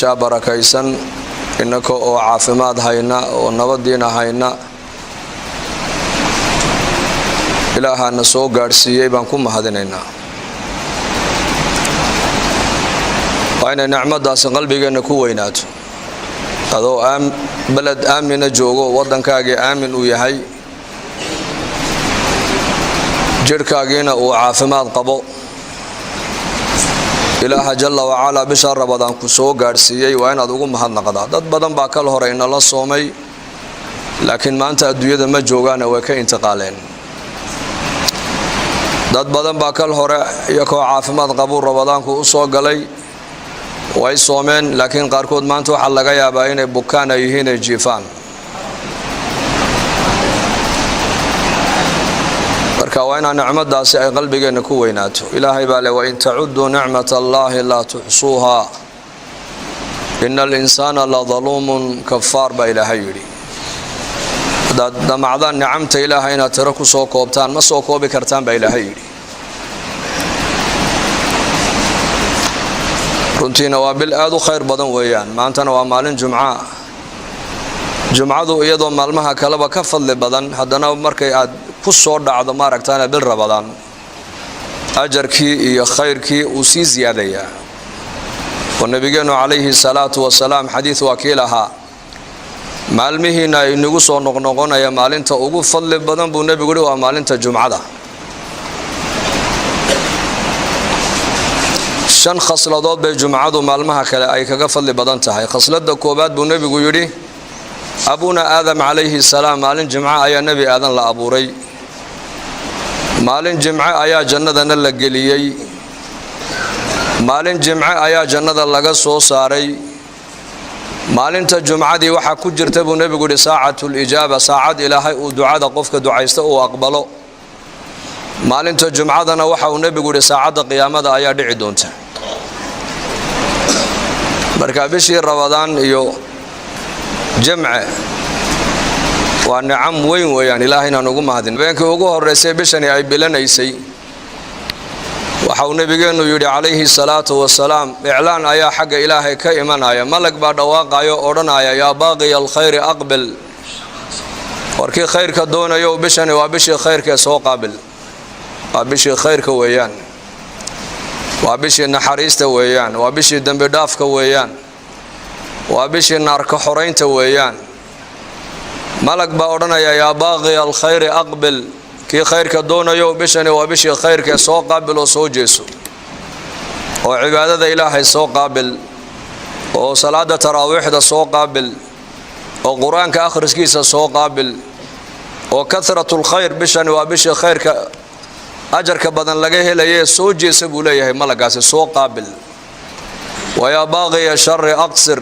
bisha barakaysan inaka oo caafimaad hayna oo nabadiina hayna ilaahana soo gaarsiiyay baan ku mahadinaynaa waana nicmadaas qalbigeena ku weynaato adoo balad aamina joogo wadankaaga aamin uu yahay jirkaagiina uu caafimaad qabo ilaaha jalla wa ala bisha rabadaan ku soo gaarsiiyay waa inaad ugu mahadnaqdaa dad badan baa kala hore inala soomay laakiin maanta adduunyada ma joogaan way ka intiqaaleen dad badan baa kala hore iyagoo caafimaad qabo rabadaanku u soo galay way soomeen laakiin qaarkood maanta waxa laga yaabaa inay bukaan yihiin ay jiifaan marka waa inaan nicmadaasi ay qalbigeena ku weynaato ilaahay baa le wa in ta'uddu ni'matallahi la tuhsuha innal insana la zalumun kaffar ba ilaahay yiri damacdan nicamta ilaahay ina tira ku soo koobtaan ma soo koobi kartaan ba ilaahay yiri runtiina waa bil aad u khayr badan weeyaan maantana waa maalin jumcadu iyadoo maalmaha kaleba ka fadli badan haddana markay aad ku soo dhacdo ma aragtaan bil rabadaan ajarkii iyo khayrkii uu sii ziyaadaya oo nabigeenu calayhi salaatu wasalaam xadiis wakiilaha maalmihiina ay nagu soo noqnoqonaya maalinta ugu fadli badan buu nabigu yiri waa maalinta jumcada shan khasladood bay jumcadu maalmaha kale ay kaga fadli badan tahay khaslada koobaad buu nabigu yiri abuna aadam calayhi salaam maalin jumca ayaa nabi aadan la abuuray maalin jumca ayaa jannadana la geliyay maalin jumca ayaa jannada laga soo saaray maalinta jumcadii waxa ku jirta buu nabigu yiri saacatul ijaaba saacad ilaahay uu ducada qofka ducaysta uu aqbalo maalinta jumcadana waxa uu nabigu yiri saacada qiyaamada ayaa dhici doonta marka bishii rabadaan iyo jamca waa nicam weyn weeyaan ilaahayna nagu mahadin beenkii ugu horeysay bishani ay bilanaysay waxa uu nabigeenu yiri calayhi salaatu wasalaam iclaan ayaa xagga ilaahay ka imanaya malag baa dhawaaqayo oranaya ya baaqi alkhayr aqbil warkii khayrka doonayo bishani waa bishii khayrka soo qaabil waa bishii khayrka weeyaan waa bishii naxariista weeyaan waa bishii dambi dhaafka weeyaan waa bishii naarka xoreynta weeyaan malag baa oranaya ya baaqi alkhayr aqbil kii khayrka doonayo bishani waa bishii khayrka soo qaabil oo soo jeeso oo cibaadada ilaahay soo qaabil oo salaada taraawiixda soo qaabil oo quraanka akhriskiisa soo qaabil oo kathratul khayr bishani waa bishii khayrka ajarka badan laga helayo soo jeesa buu leeyahay malagaasi soo qaabil wa ya baaqi sharri aqsir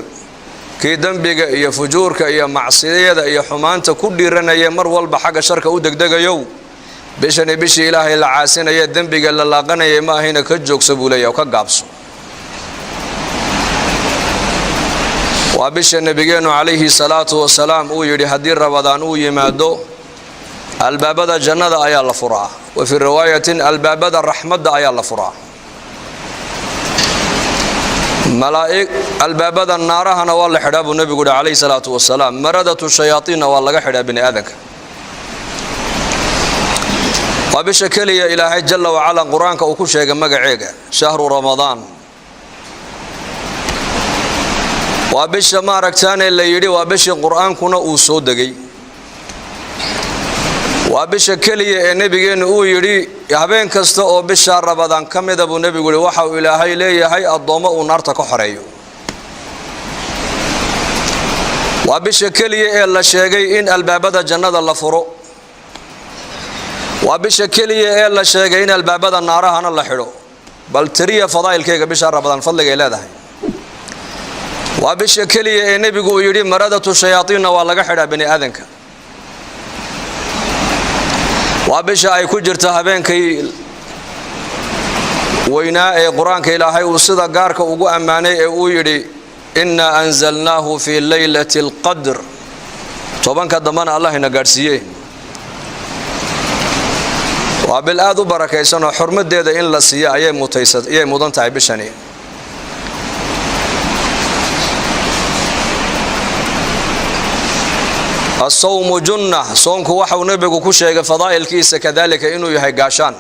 kii dambiga iyo fujuurka iyo macsiyada iyo xumaanta ku dhiiranaya mar walba xagga sharka u degdegayo bishani bishii ilaahay la caasinaya dambiga la laaqanaya ma ahina ka joogso buu leeyahay ka gaabso waa bishii nabigeenu calayhi salaatu wasalaam uu yiri hadii rabadaan uu yimaado albaabada jannada ayaa la furaa wa fi riwaayatin albaabada rahmadda ayaa la furaa malaa'ik albaabada naarahana waa la xidhaa buu nabigu calayhi salaatu wasalaam maradatu shayaatiina waa laga xidhaa bini aadanka waa bisha kaliya ilaahay jalla wa ala quraanka uu ku sheegay magaceega shahru ramadaan waa bisha ma aragtaan la yiri waa bisha quraankuna uu soo degay waa bisha kaliya ee nabigeenu uu yiri habeen kasta oo bisha rabadaan kamida buu nabigu yiri waxa uu ilaahay leeyahay adoomo uu naarta ka xoreeyo waa bisha kaliya ee la sheegay in albaabada jannada la furo waa bisha kaliya ee la sheegay in albaabada naarahana la xidho bal tiriya fadaa'ilkeega bisha rabadaan fadliga leedahay waa bisha kaliya ee nabigu uu yiri maradatu shayaatiina waa laga xidhaa bini aadanka waa bisha ay ku jirta habeenkii weynaa ee quraanka ilaahay uu sida gaarka ugu ammaanay ee uu yiri inna anzalnahu fi laylatil qadr tobanka damana allah ina gaarsiiyay waa bil aad u barakaysan oo xurmadeeda in la siiyo ayay mudan tahay bishani الصوم جنة صومك وحو نبيك كشيء فضائل كيس كذلك إنه يهي قاشان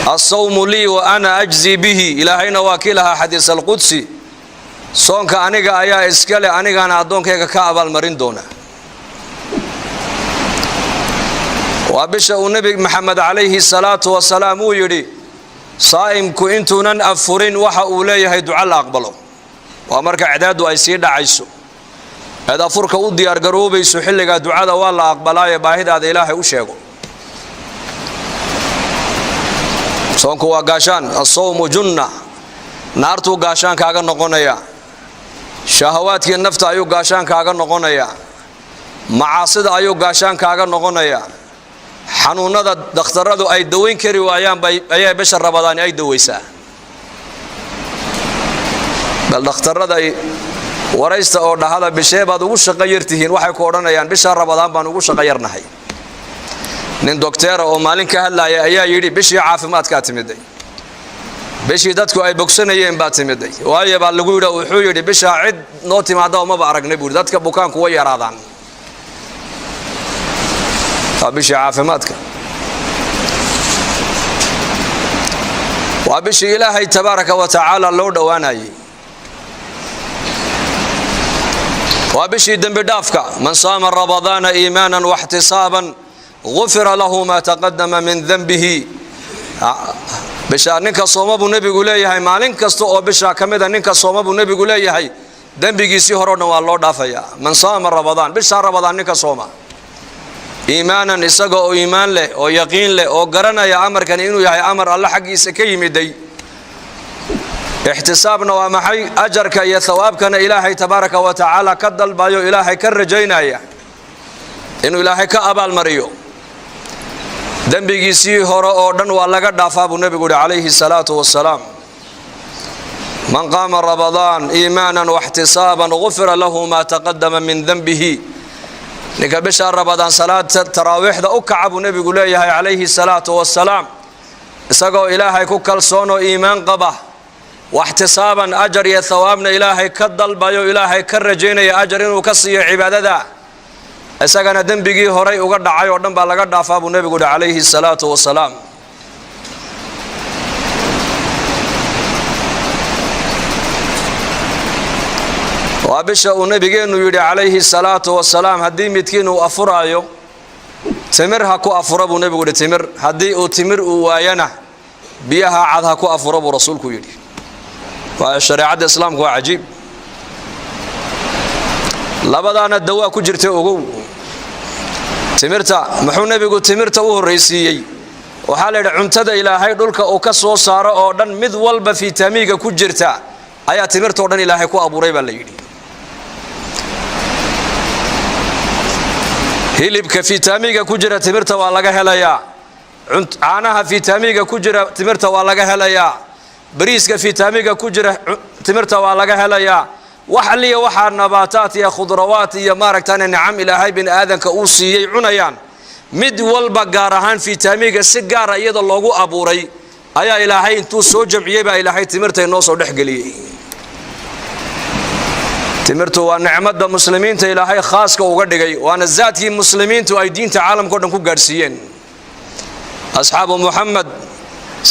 الصوم لي وأنا أجزي به إلى هنا واكلها حديث القدسي صومك أنيقا أيا إسكالي أنيقا أنا أدونك كعب المرين دونا وبشأ النبي محمد عليه الصلاة والسلام يري صائم كنتنا أفرين وحا أوليه دعاء أقبله ومرك عداد وأيسير عيسو هذا فرق ودي أرجروبي سحلق دعاء والله أقبلاي باهد هذا إلهي وشيقه صومك وقاشان الصوم جنة نارتو قاشان كاغا نقونيا شهوات النفط أيو قاشان كاغا نقونيا معاصد أيو قاشان كاغا نقونيا xanuunada dhakhtaradu ay daweyn kari waayaan ayay bashar rabadaan ay daweysaa bal dhakhtarada ay waraysta oo dhahada bishee baad ugu shaqo yartihiin waxay ku oranayaan bishar rabadaan baan ugu shaqo yarnahay nin doctor oo maalin ka hadlaya ayaa yiri bishii caafimaadka timiday bishii dadku ay bogsanayeen baa timiday waayo baa lagu yiri wuxuu yiri bisha cid noo timaado ma ba aragnay buu dadka bukaanku way yaraadaan بشي عافماتك وبشي إلهي تبارك وتعالى لو دواناي وبشي دم بدافك من صام رمضان إيمانا واحتسابا غفر له ما تقدم من ذنبه بشا نينكا صوم ابو نبي غليهي مالين كاستو او بشا كميدا نينكا صوم ابو نبي غليهي دنبيغيسي هورنا waa loo dhaafaya man saama ramadaan bisha ramadaan ninka sooma iimaanan isaga oo iimaan leh oo yaqiin leh oo garanaya amarkan inuu yahay amar Allah xaqiisa ka yimiday ihtisaabna waa maxay ajarka iyo thawaabkana ilaahay tabaaraka wa taala ka dalbayo ilaahay ka rajaynaya inuu ilaahay ka abaal mariyo dambigiisii hore oo dhan waa laga dhaafaa buu nabigu alayhi salaatu wassalaam man qaama ramadaan iimaanan wa ihtisaaban ghufira lahu ma taqaddama min dhanbihi ninka bisha ramadaan salaad taraawixda u kacabu nabigu leeyahay alayhi salaatu wassalaam isagoo ilaahay ku kalsoono iimaan qaba wa ihtisaaban ajr ya thawaabna ilaahay ka dalbayo ilaahay ka rajaynaya ajr inuu ka siiyo cibaadada isagana dambigii horay uga dhacay oo dhan baa laga dhaafaa buu nabigu alayhi salaatu wassalaam وابشا ونبينا يري عليه الصلاة والسلام هدي متكين وأفرايو تمرها كو أفرابو نبي تمر هدي تمر ويانا بيها عادها كو أفرابو رسولك يري والشريعة الإسلام هو عجيب لبدانا الدواء كجرت أوجو تمرتا محو نبي تمرتا وهو الرئيسي وحال عمتدا إلى هاي دولك أو كسو صار أو دن مذول بفي تميجا كجرتا أيا تمرتا ودن إلى هاي كو أبو ريبا ليري hilibka fitamiga ku jira timirta waa laga helayaa caanaha fitamiga ku jira timirta waa laga helayaa bariiska fitamiga ku jira timirta waa laga helayaa waxa liya waxa nabaataat iyo khudrawaat iyo maaragtaan ni'am ilaahay bin aadanka uu siiyay cunayaan mid walba gaar ahaan fitamiga si gaar ah iyada loogu abuuray ayaa ilaahay intuu soo jamciyay baa ilaahay timirta inoo soo dhaxgeliyay timirtu waa nicmada muslimiinta ilaahay khaaska uga dhigay waana zaadkii muslimiintu ay diinta caalamka dhan ku gaarsiiyeen asxaabu muhammad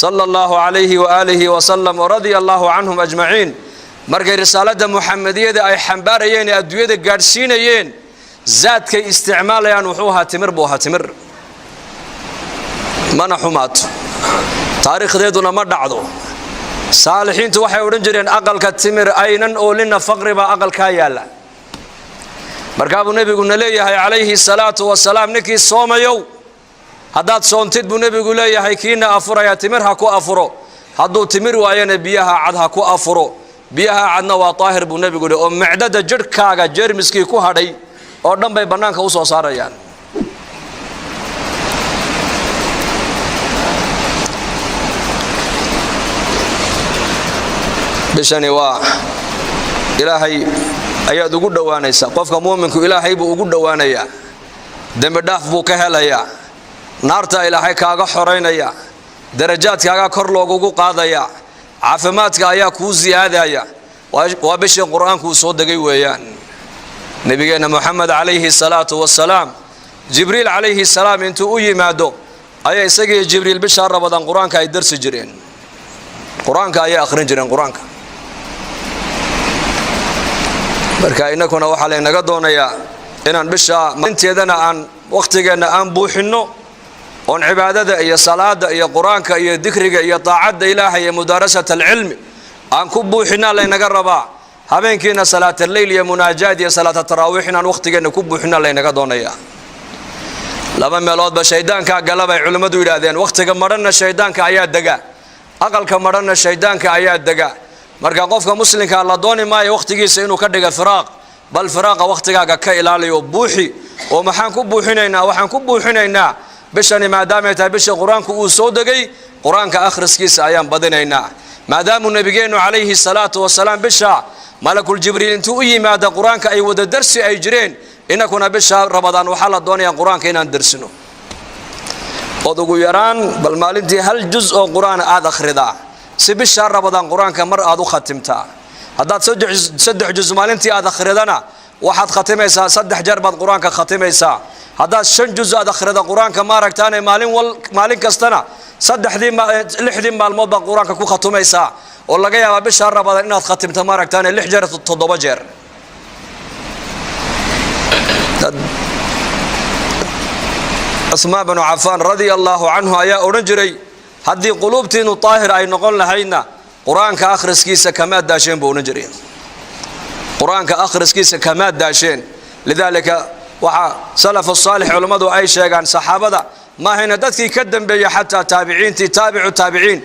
sallallahu alayhi wa alihi wa sallam radiyallahu anhum ajma'in markay risaalada muhammadiyada ay xambaarayeen adduunyada gaarsiinayeen zaadkay isticmaalayaan wuxuu ahaa timir buu ahaa timir mana xumaat taariikhdeeduna ma dhacdo saalixiintu waxay oran jireen aqalka timir aynan oolina faqriba aqalka yaala marka abu nabigu leeyahay alayhi salaatu wassalaam ninkii soomayow hadaad soontid buu nabigu leeyahay kiina afuraya timir ha ku afuro haduu timir waayana biyaha cad ha ku afuro biyaha cadna waa taahir buu nabigu oo macdada jirkaaga jeermiskii ku hadhay oo dhan bay banaanka u soo saarayaan bishani waa ilaahay ayaad ugu dhawaanaysa qofka muuminku ilaahay buu ugu dhawaanaya dambi dhaaf buu ka helaya naarta ilaahay kaaga xoreynaya darajaadkaaga kor loogu qaadaya caafimaadka ayaa ku ziyaadaya وبشي القرآن كو صدقي ويان نبينا محمد عليه الصلاة والسلام جبريل عليه السلام انتو أي مادو أي سجي جبريل بشهر رمضان قرآن كاي درس جرين قرآن كاي آخرين جرين قرآن كا بركا إنكونا وحالي نقدونا يا إنان بشا انت يدنا عن وقتنا عن بوحنو on cibaadada iyo salaada iyo quraanka iyo dhikriga iyo taacada ilaahay iyo mudarasada ilmi aan ku buuxinaa laynaga rabaa habeenkiina salaata leyl iyo munaajaad iyo salaata taraawixna waqtigeena ku buuxinaa laynaga doonaya laba meelood ba shaydaanka galabay culimadu yiraahdeen waqtiga marana shaydaanka ayaa daga aqalka marana shaydaanka ayaa daga marka qofka muslimka la dooni maayo waqtigiisa inuu ka dhigo firaaq bal firaaqa waqtigaaga ka ilaaliyo buuxi oo maxaan ku buuxinaynaa waxaan ku buuxinaynaa bishani maadaama tahay bisha quraanku uu soo dagay quraanka akhriskiisa ayaan badinaynaa maadaama nabigeenu calayhi salaatu wasalaam bisha malakul jibriil intuu u yimaada quraanka ay wada darsi ay jireen inakuna bisha ramadaan waxa la doonayaa quraanka inaan darsino odugu yaraan bal maalintii hal juz oo quraan aad akhrida si bisha ramadaan quraanka mar aad u khatimtaa haddaad saddex juz maalintii aad akhridana waxaad khatimaysaa saddex jeer baad quraanka khatimaysaa haddaad 5 juz aad akhrida quraanka ma aragtaan maalin kastana lixdii maalmood baad quraanka ku khatumaysaa oo laga yaabaa bisha ramadaan inaad khatimto ma aragtaan 6 jeer 7 jeer Usmaan bin Affan radiyallahu anhu ayaa oran jiray haddii qulubtiinu taahir ay noqon lahayna quraanka akhriskiisa kama daasheen buu oran jiray quraanka akhriskiisa kama daasheen lidaalika waxa salaf salih culimadu ay sheegan saxaabada ma hayna dadkii ka dambeeyay hatta taabiciintii taabiciin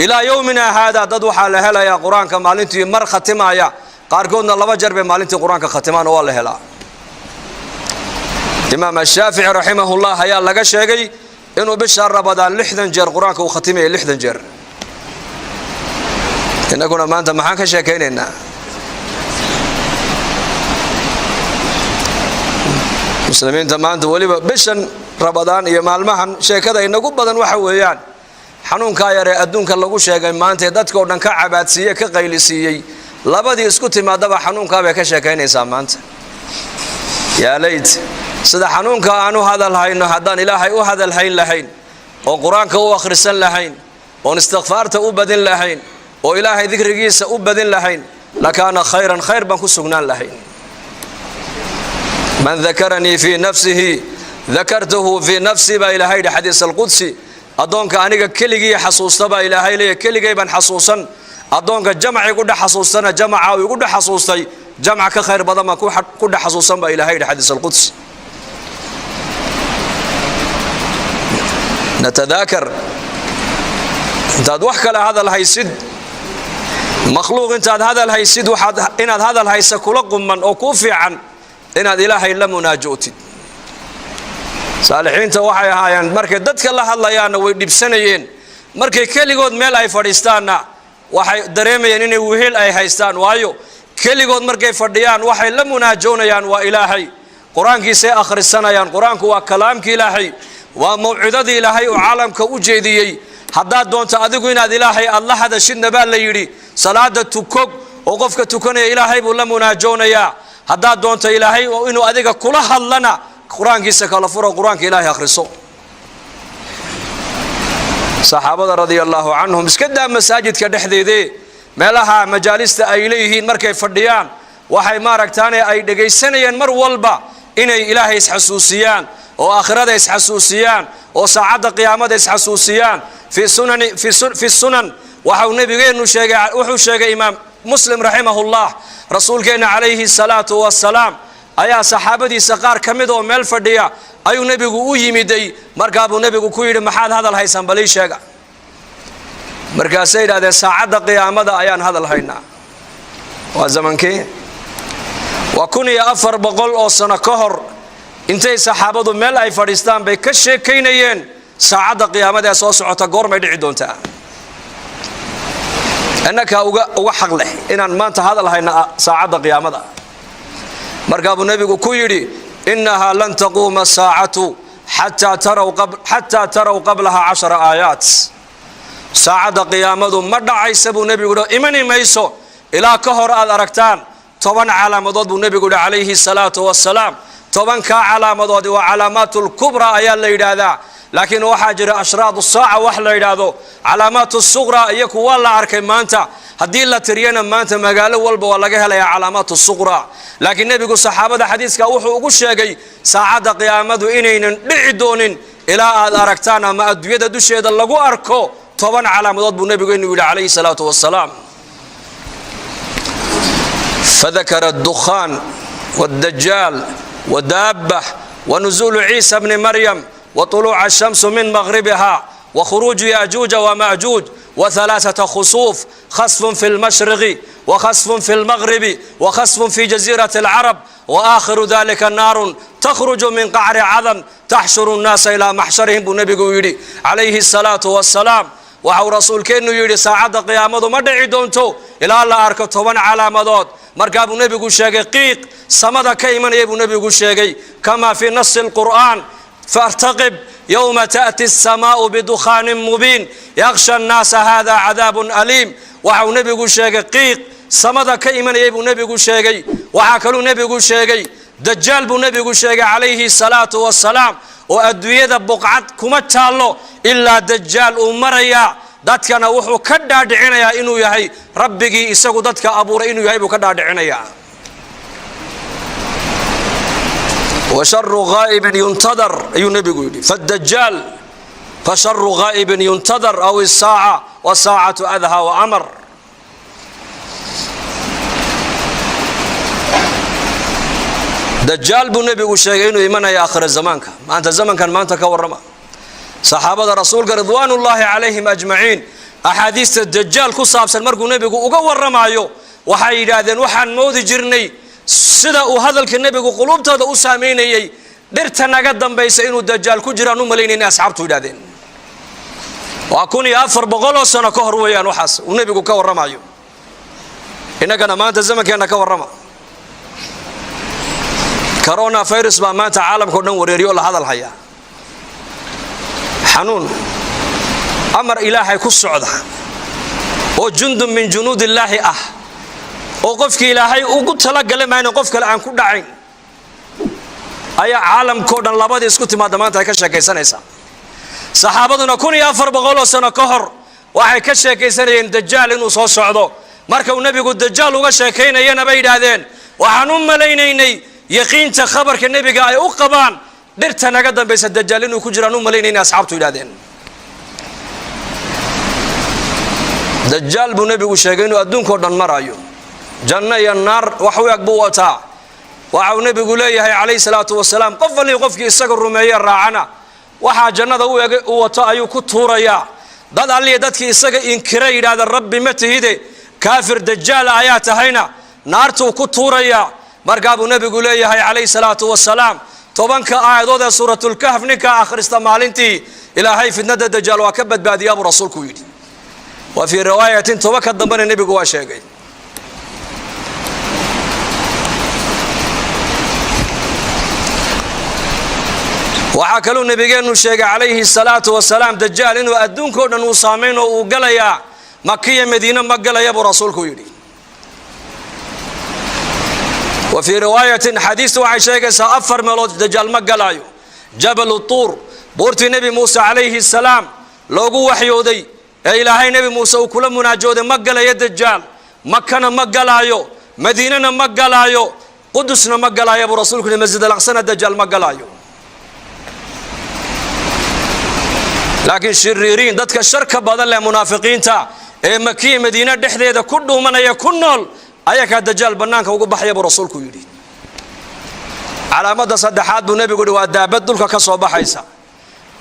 ila yawmina hada dad waxa la helaya quraanka maalintii mar khatimaaya qaarkoodna laba jeer bay maalintii quraanka khatimaan oo la helaa imaam ash-shafi'i rahimahullah ayaa laga sheegay inuu bisha ramadaan 60 jeer quraanka uu khatimay 60 jeer inaguna maanta maxaan ka sheekaynaynaa muslimiinta maanta waliba bishan ramadaan iyo maalmahan sheekada inagu badan waxa weeyaan xanuunka yar ee adduunka lagu sheegay maanta dadka oo dhan ka cabaadsiiyay ka qaylisiiyay labadii isku timaadaba xanuunka bay ka sheekaynaysaa maanta yaa leeyt sida xanuunka aanu hadal hayno haddaan ilaahay u hadal hayn lahayn oo quraanka u akhrisan lahayn oo istighfaarta u badin lahayn oo ilaahay dhikrigiisa u badin lahayn lakaana khayran khayr ban ku sugnaan lahayn من ذكرني في نفسه ذكرته في نفسي با إلهي حديث القدسي أدونك أنيق كليجي حسوستا با إلهي لي كليجي بن حسوسا أدونك جمع يقول حسوسنا جمع ويقول حسوستي جمع كخير بدما كل حسوسا با إلهي حديث القدس نتذاكر انت ادوحك هذا الهيسد مخلوق انت هذا الهيسد ان هذا الهيس كل قمن او كوفي عن إن هذا إلهي لم ناجوتي صالحين توحي هايان مركي دتك الله الله يانا ويدبسنيين مركي كليغود ميل أي فريستانا وحي دريميين إني وهيل أي هايستان وايو كليغود مركي فرديان وحي لم ناجونا يان وإلهي قرآن كي سي آخر السنة يان قرآن كي وكلام كي إلهي وموعدة إلهي وعالم كوجيدي حداد دون تأذيقوا إن هذا إلهي الله هذا شد نبال ليري صلاة تكوك وقفك تكون إلهي ولم ناجونا يا haddaad doonto ilaahay oo inuu adiga kula hadlana quraankiisa kala furo quraanka ilaahay akhriso saxaabada radiyallahu anhum iska daa masaajidka dhexdeedii meelaha majaalista ay leeyihiin markay fadhiyaan waxay ma aragtaan ay dhageysanayeen mar walba inay ilaahay isxasuusiyaan oo aakhirada isxasuusiyaan oo saacada qiyaamada isxasuusiyaan fi sunan waxa nabigeenu sheegay wuxuu sheegay imaam muslim rahimahullah rasuulkeena calayhi salaatu wasalaam ayaa saxaabadiisa qaar kamid oo meel fadhiya ayuu nabigu u yimiday markaa buu nabigu ku yiri maxaad hadal haysan bal ii sheega markaasay yiraahdeen saacada qiyaamada ayaan hadal haynaa waa zamankii waa 1400 oo sano ka hor intay saxaabadu meel ay fadhiistaan bay ka sheekaynayeen saacada qiyaamada soo socota goormay dhici doontaa أنك أوجا حق له إن ما أنت هذا الهين ساعة قيامة مركب النبي كويري إنها لن تقوم الساعة حتى تروا قبلها 10 آيات ساعة قيامة مرد عيسى النبي يقول إمني ميسو ilaa ka hor aad aragtaan 10 calaamadood buu nabigu yidhi calayhi salaatu wassalaam 10 ka calaamadood waa calaamaatul kubra ayaa la yiraahdaa laakiin waxaa jira ashraad saaca wax la yiraahdo calaamaatu sughra iyo kuwa la arkay maanta haddii la tiriyana maanta magaalo walba waa laga helayaa calaamaatu sughra laakiin nabigu saxaabada xadiiska wuxuu ugu sheegay saacada qiyaamadu inaynan dhici doonin ilaa aad aragtaan ama adduunyada dusheeda lagu arko 10 calaamadood buu nabigu inuu yidhi calayhi salaatu wassalaam فذكر الدخان والدجال ودابة ونزول عيسى بن مريم وطلوع الشمس من مغربها وخروج يأجوج ومأجوج وثلاثة خسوف خسف في المشرق وخسف في المغرب وخسف في جزيرة العرب وآخر ذلك النار تخرج من قعر عظم تحشر الناس إلى محشرهم بنبي يري عليه الصلاة والسلام وحو رسول كأنه يري ساعة قيامة ما دعي دونتو إلى الله أركب 10 علامات markaa buu nabigu sheegay qiiq samada ka imanaya buu nabigu sheegay kama fi nass alquran fartaqib yawma ta'ti as-samaa'u bidukhanin mubin yakhsha an-nas hadha 'adabun alim waxa nabigu sheegay qiiq samada ka imanaya buu nabigu sheegay waxa kaloo nabigu sheegay dajjal buu nabigu sheegay calayhi salaatu wassalaam oo adduunyada buqcad kuma taalo illa dajjal uu maraya dadkana wuxuu ka dhaadhicinayaa inuu yahay rabbigii isagu dadka abuuray inuu yahay buu ka dhaadhicinayaa wa sharru ghaibin yuntadar ayuu nabigu yidhi fadajjal fa sharru ghaibin yuntadar aw as-saa'a wa saa'atu adha wa amr dajjal buu nabigu sheegay inuu imanaya aakhir zamaanka maanta zamankan maanta ka warrama saxaabada rasuulka ridwaanullaahi calayhim ajmaciin axaadiista dajaal ku saabsan markuu nabigu uga warramayo waxay yidhaahdeen waxaan moodi jirnay sida uu hadalka nabigu qulubtooda u saameynayay dhirta naga dambaysa inuu dajaal ku jiraan u malaynayna asxaabtu yidhaahdeen waa 1400 sano ka hor weeyaan waxaas uu nabigu ka warramayo innagana maanta zamankeena ka warrama corona virus baa maanta caalamka dhan wareeriyo la hadal haya xanuun amar ilaahay ku socda oo jundun min junuudillaahi ah oo qofkii ilaahay ugu tala galay maana qof kale aan ku dhacayn ayaa caalamka dhan labadii isku timaada maanta ay ka sheekaysanaysaa saxaabaduna 1400 sano ka hor waxay ka sheekaysanayeen dajaal inuu soo socdo marka uu nabigu dajaal uga sheekaynayna bay yiraahdeen waxaan u maleynaynay yaqiinta khabarka nabiga ay u qabaan dhirta naga dambaysa dajaal inuu ku jiraan u malaynayna asxaabtu yiraahdeen dajaal buu nabigu sheegay inuu adduunka dhan marayo janna iyo naar wax weeg buu wataa waxa uu nabigu leeyahay calayhi salaatu wassalaam qofkii isaga rumeeya raacana waxa jannada u wato ayuu ku tuuraya dad alliye dadkii isaga inkiray yiraahdo rabbi ma tahide kaafir dajaal ayaa tahayna naartu ku tuuraya markaa buu nabigu leeyahay calayhi salaatu wassalaam 10 aayadood ee suuratul kahf ninka akhrista maalintii ilaahay fitnada dajaal waa ka badbaadiyaa buu rasuulku yidhi wa fi riwaayatin 10 ka dambana nabigu waa sheegay waxa kaloo nabigeenu sheegay calayhi salaatu wassalaam dajaal inuu adduunka dhan uu saameyn oo uu galaya Makka iyo Madiina ma galaya buu rasuulku yidhi وفي رواية حديث وعي شيخ سأفر ملوت دجال مقلايو جبل الطور بورتي نبي موسى عليه السلام لوغو وحيودي إلهي نبي موسى وكل مناجود مقلا يا دجال مكة مقلايو مدينة مقلايو قدسنا مقلايو أبو رسولك المسجد الأقصى دجال مقلايو لكن شريرين دتك الشركة بدل منافقين تا مكية مدينة دحديدة كله من يكون ayaga dajaal banaanka ugu baxay buu rasuulku yiri calaamada saddexaad buu nabigu yiri waa daabad dulka ka soo baxaysa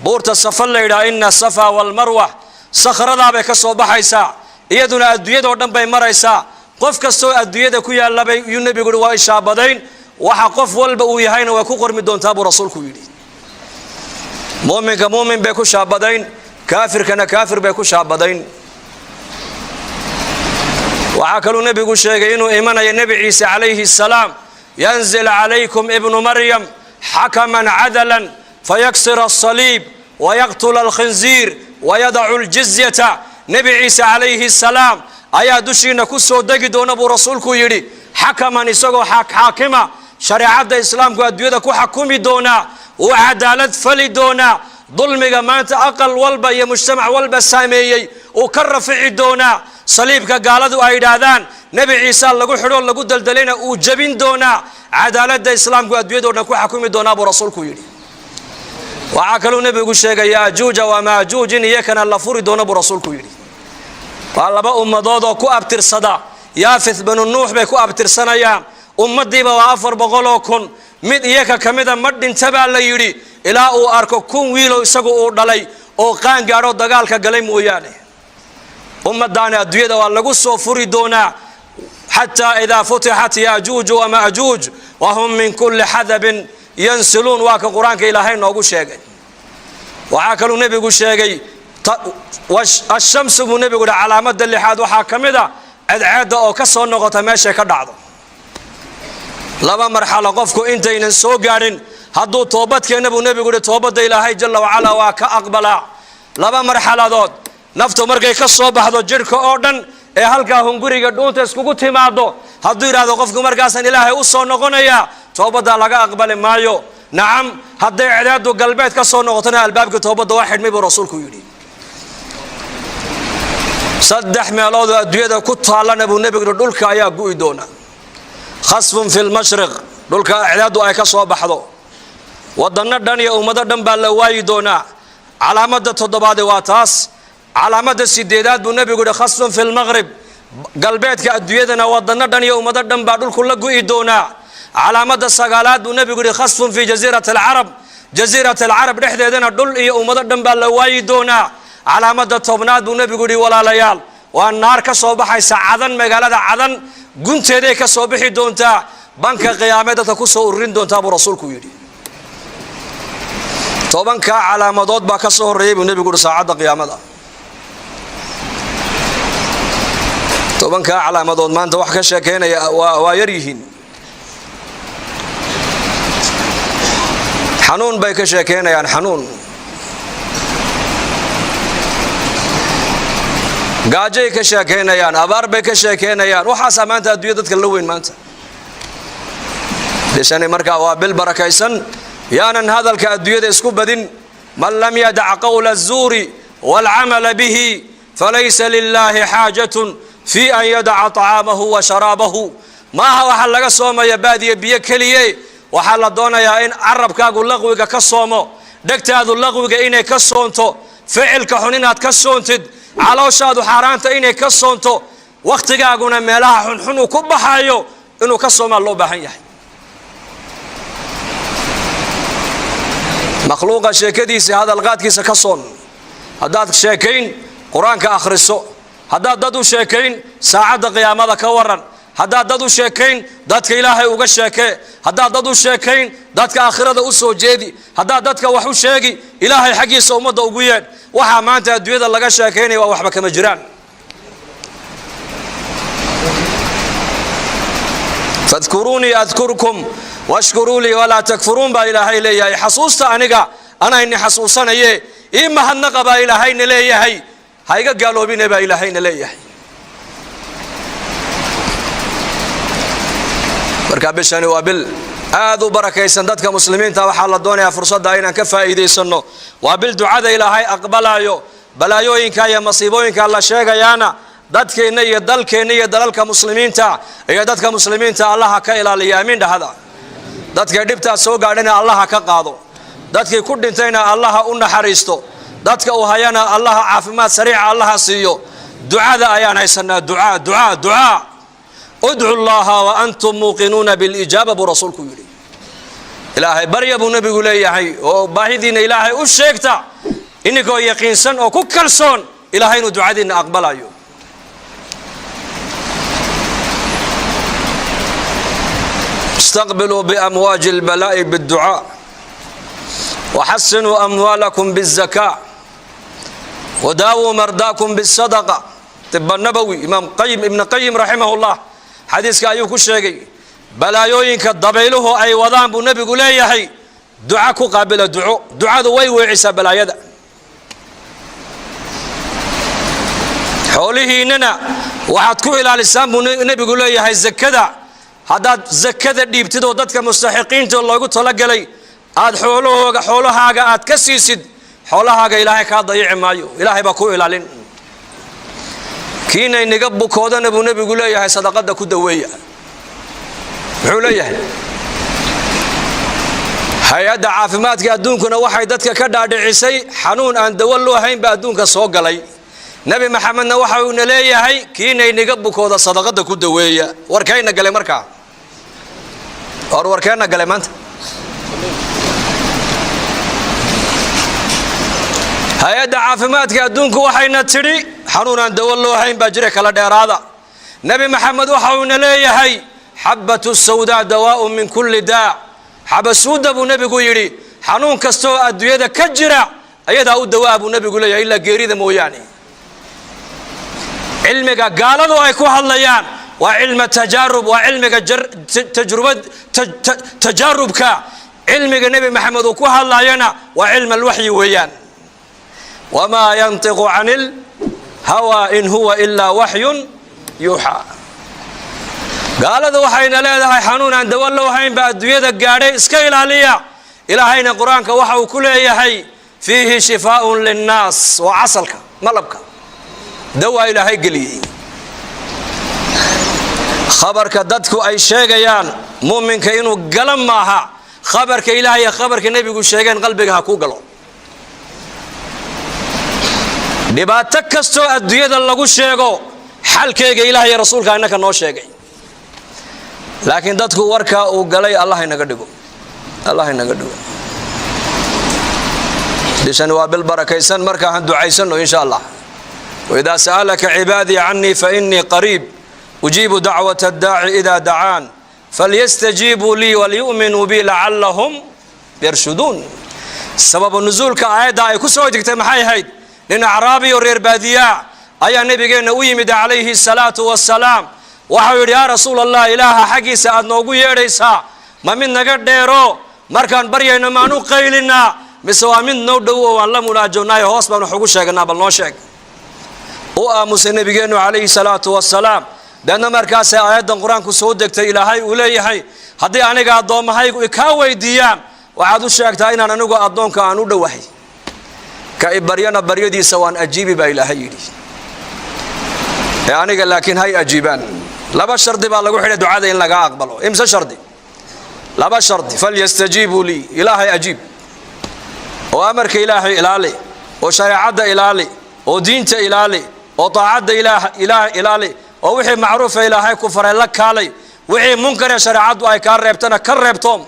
buurta safar la yiraahdo inna safa wal marwa sakhrada bay ka soo baxaysa iyaduna adduunyada oo dhan bay maraysaa qof kasto adduunyada ku yaal labay uu nabigu yiri waa ishaabadayn waxa qof walba uu yahayna waa ku qormi doontaa buu rasuulku yiri muuminka muumin bay ku shaabadayn kaafirkana kaafir bay ku shaabadayn وعاكلوا نبي شيء إنه إيمان النبي عيسى عليه السلام ينزل عليكم ابن مريم حكما عدلا فيكسر الصليب ويقتل الخنزير ويضع الجزية نبي عيسى عليه السلام ayaa dushiina ku soo degi doona buu rasuulku yidhi xakaman isagoo xaakima shariicada islaamku adduunyada ku xukumi doona oo cadaalad fali doona dulmiga maanta aqal walba iyo mujtamac walba saameeyay oo ka rafici doona saliibka gaaladu ay yiraahdaan nabi ciise lagu xidho lagu daldalayna uu jabin doona cadaalada islaamku adduunyada ku xukumi doona buu rasuulku yidhi waxa kale nabigu sheegay yaajuuj wa maajuuj iyakana la furi doona buu rasuulku yidhi waa laba ummadood oo ku abtirsada yaafith banu nuux bay ku abtirsanayaan ummadiiba waa 400,000 mid iyaka kamida ma dhintaba la yidhi ilaa uu arko 1,000 wiilo isagu uu dhalay oo qaan gaaro dagaalka galay mooyaane ummadana adduunyada waa lagu soo furi doonaa hatta idha futihat yaajuuj wa maajuuj wa hum min kulli hadabin yansilun waa ka quraanka ilaahay noogu sheegay waxa kale nabigu sheegay الشمس بو نبي علامه اللحاد waxaa kamida cadceeda oo ka soo noqota meesha ka dhacdo laba marxalo qofku intaynan soo gaarin haduu toobad keeno buu nabigu toobada ilaahay jalla wa ala waa ka aqbala laba marxaladood naftu markay ka soo baxdo jirka oo dhan ee halka hunguriga dhuunta iskugu timaado haduu yiraahdo qofku markaasan ilaahay u soo noqonaya toobada laga aqbali maayo nacam haday cadceedu galbeed ka soo noqotana albaabka toobada waa xidhmay buu rasuulku yiri صدح meelood adduunyada ku taalana buu nabigu dhulka ayaa go'i doona khasfun fil mashriq dhulka ciidadu ay ka soo baxdo wadana dhan iyo ummada dhan baa la waayi doona calaamada toddobaad waa taas calaamada sideedaad buu nabigu khasfun fil maghrib galbeedka adduunyadana wadana dhan iyo ummada dhan baa dhulku la go'i doona calaamada sagaalaad buu nabigu khasfun fi jaziratul arab dhexdeedana dhul iyo ummada dhan baa la waayi doona calaamada tobnaad buu nabigu yiri walaalayaal waa naar ka soo baxaysa cadan magaalada cadan gunteeday ka soo bixi doonta banka qiyaamada ku soo urin doonta buu rasuulku yiri tobanka calaamadood baa ka soo horeeyay buu nabigu yiri saacada qiyaamada tobanka calaamadood maanta wax ka sheekeynaya waa yar yihiin xanuun bay ka sheekeynayaan xanuun gaajay ka sheekeynayaan abaar bay ka sheekeynayaan waxa maanta adduunyada dadka la weyn maanta bishani marka waa bil barakaysan yaanan hadalka adduunyada isku badin man lam yadac qawla az-zuri wal amala bihi falaysa lillahi hajatun fi an yadac ta'amahu wa sharabahu ma waxa laga soomaya baadiye biyo kaliye waxa la doonayaa in arabkaagu laqwiga ka soomo dhagtaadu laqwiga inay ka soonto ficilka xun inaad ka soontid calooshaadu xaraanta inay ka soonto waqtigaaguna meelaha xun ku baxayo inuu ka soomaa loo baahan yahay makhluuqa sheekadiisa hadal qaadkiisa ka soon hadaad sheekayn quraanka akhriso hadaad dad u sheekayn saacada qiyaamada ka waran hadaad dad u sheekayn dadka ilaahay uga sheekay hadaad dad u sheekayn dadka aakhirada u soo jeedi hadaad dadka wax u sheegi ilaahay xaqiisa umada ugu yeed waxa maanta adduunyada laga sheekeynay waa waxba kama jiraan fadhkuruni adhkurkum washkuru li wala takfurun ba ilaahay leeyahay xasuusta aniga ana in xasuusanaye ima hadnaqa ba ilaahay leeyahay hayga gaaloobina ba ilaahay leeyahay marka bishani waa bil aad u barakaysan dadka muslimiinta waxa la doonayaa fursada inaan ka faa'iideysano waa bil ducada ilaahay aqbalayo balaayooyinka iyo masiibooyinka la sheegayaana dadkeena iyo dalkeena iyo dalalka muslimiinta iyo dadka muslimiinta Allah ka ilaaliyo aamin dhahada dadka dhibta soo gaadhina Allah ka qaado dadkii ku dhintayna Allah u naxariisto dadka uu hayana Allah caafimaad sariic Allah siiyo ducada ayaan haysanaa ducaa ادعوا الله وانتم موقنون بالاجابه برسولك يري ilaahay barya buu nabigu leeyahay oo baahidiina ilaahay u sheegta inagoo yaqiinsan oo ku kalsoon ilaahay inuu ducadiina aqbalayo استقبلوا بامواج البلاء بالدعاء وحسنوا اموالكم بالزكاه وداووا مرضاكم بالصدقه طب النبوي امام قيم ابن قيم رحمه الله حديثك ayuu ku sheegay balaayooyinka dabayluhu ay wadaan buu nabigu leeyahay duca ku qaabila ducadu way weecisa balaayada xoolihiinana waxaad ku ilaalisaan buu nabigu leeyahay zakada haddaad zakada dhiibtid oo dadka mustaxiqiinta loogu talagalay aad xoolahaaga aad ka siisid xoolahaaga ilaahay kaa dayici maayo ilaahay baa ku ilaalin kiina inaga bukoodana buu nabigu leeyahay sadaqada ku daweeya wuxuu leeyahay hay-adda caafimaadka adduunkuna waxay dadka ka dhaadhicisay xanuun aan dawo loo hayn baa adduunka soo galay nabi maxamedna waxa uu leeyahay kiina inaga bukooda sadaqada ku daweeya warkayna galay markaa warkayna galay maanta hay-adda caafimaadka adduunku waxayna tidhi xanuun aan dawo loo hayn baa jira kala dheeraada nabi maxamed waxa uu leeyahay xabatu sawdaa dawaa'un min kulli daa xabasuuda buu nabigu yidhi xanuun kastoo adduunyada ka jira ayadaa u dawaa buu nabigu leeyahay ilaa geerida mooyaane cilmiga gaaladu ay ku hadlayaan waa cilmi tajaarub waa cilmiga tajaarubka cilmiga nabi maxamed uu ku hadlayana waa cilmi alwaxyi weeyaan wamaa yantiqu canil hawa in huwa ilaa waxyun yuuxaa gaaladu waxayna leedahay xanuun aan dawo loo hayn baa adduunyada gaadhay iska ilaaliya ilaahayna qur-aanka waxa uu ku leeyahay fiihi shifaaun linnaas waa casalka malabka dawaa ilaahay geliyey khabarka dadku ay sheegayaan mu'minka inuu gala maaha khabarka ilaahay iyo khabarka nebigu sheegeen qalbiga ha ku galo dhibaato kastoo adduunyada lagu sheego xalkeega ilaahay iyo rasuulka innaka noo sheegay laakiin dadku warka uu galay allah inaga dhigo bishan waa bil barakaysan marka aan ducaysano insha Allah وإذا سألك عبادي عني فإني قريب أجيب دعوة الداعي إذا دعان فليستجيبوا لي وليؤمنوا بي لعلهم يرشدون سبب النزول كآية أي كسوة تجتمعي هيد لأن أعرابي ورير بادية أي نبي ويمد عليه الصلاة والسلام وحير يا رسول الله إله حقي سأد نوغو يريسا ما من نقر ديرو مركان برينا ما نقيلنا مسوا من نودو والله ملاجونا يهوصبا نحقو شاقنا بالنوشاق وآموس النبي عليه الصلاة والسلام لأن مركز آيات القرآن كسودك إلهي وليهي هدي أنا قاعد ضم هاي كاوي ديام وعادو شاك تاين أنا نقول أضم كأنو دوحي كإبريانا بريدي سواء أجيبي بإلهي يعني قال لكن هاي أجيبان لا بشر دي بالله وحده دعاء إن لقى أقبله إمسى شردي لا بشر دي فليستجيبوا لي إلهي أجيب وأمرك إلهي إلالي وشريعة إلالي ودينت إلالي وطاعة إلهي ووحي معروف إلهي كفر لك علي وحي منكر شريعة أي كربتنا كربتهم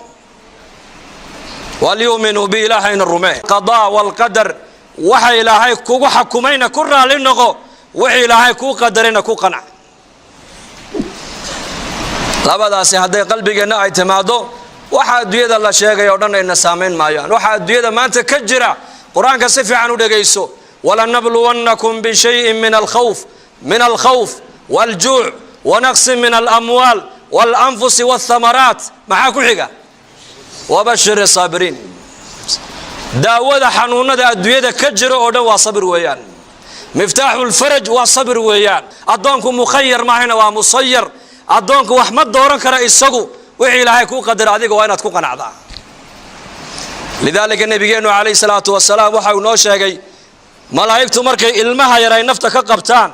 واليؤمنوا بإلهي الرمي قضاء والقدر وحي إلهي كو حكمين كرنا لنغو وحي إلهي كو قدرين كو قنع لابد هدي قلبي أن اعتماده وحا أدوية الله شيئا يودنا إن سامين مايان وحا أدوية ما أنت كجرة قرآن كسفي عنه دقيسو ولنبلونكم بشيء من الخوف والجوع ونقص من الأموال والأنفس والثمرات معاكم حقا وبشر الصابرين داود حنونا دا أدوية كجرة أودا وصبر ويان مفتاح الفرج وصبر ويان أدونكم مخير معنا ومصير أدونكم وحمد دوران كرئيس سقو وحي لهي كو قدر عديق وين تكون قنعدا لذلك النبي عليه الصلاة والسلام وحاو نوشاقي ملائكة مركي إلمها يراي نفتك قبطان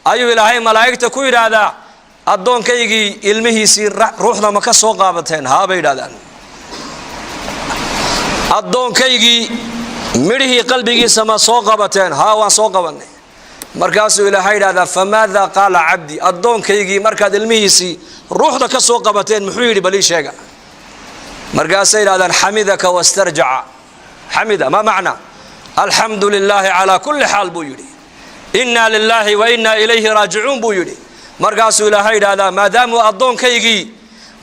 أيو إلهي ملائكة كو يرادا أدون كيجي إلمه يسير روحنا مكسو قابتين ها بيدادان أدون كيجي مريه قلبي سما سو قابتين ها وان سو قابني مركاسو إلهي رادا فماذا قال عبدي أدون كيجي مركاد إلمه يسي روحنا كسو قابتين محويري بلي شيغا مركاسو إلهي حمدك واسترجع حمد ما معنى الحمد لله على كل حال بويري إنا لله وإنا إليه راجعون بويري مركاسو إلهي رادا ما دام أدون كيجي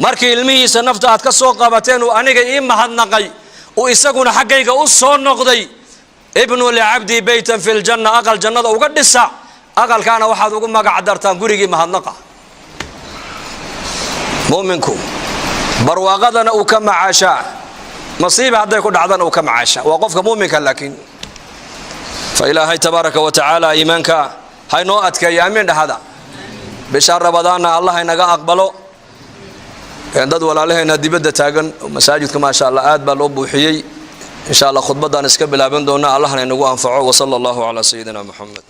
مركي إلمه سنفتات كسو قابتين وأنيق إما هدنقي وإساقنا حقيقة أصون نقضي ابن لعبدي بيتا في الجنة أقل جنة وقدسة أقل كان واحد وقم ما قعدرتان قريقي مهدنقة مؤمنكم برواقضنا وكم عاشا مصيبة هذا يكون عدنا وكم عاشا وقفك مؤمنك لكن فإلهي تبارك وتعالى إيمانك هاي نوأتك يا أمين هذا bisha rabadaanna allah inaga aqbalo dad walaalaheena dibadda taagan masaajidka ma sha Allah aad baa loo buuxiyay insha Allah khudbadan iska bilaaban doona allahna inagu anfaco wa sallallahu ala sayyidina Muhammad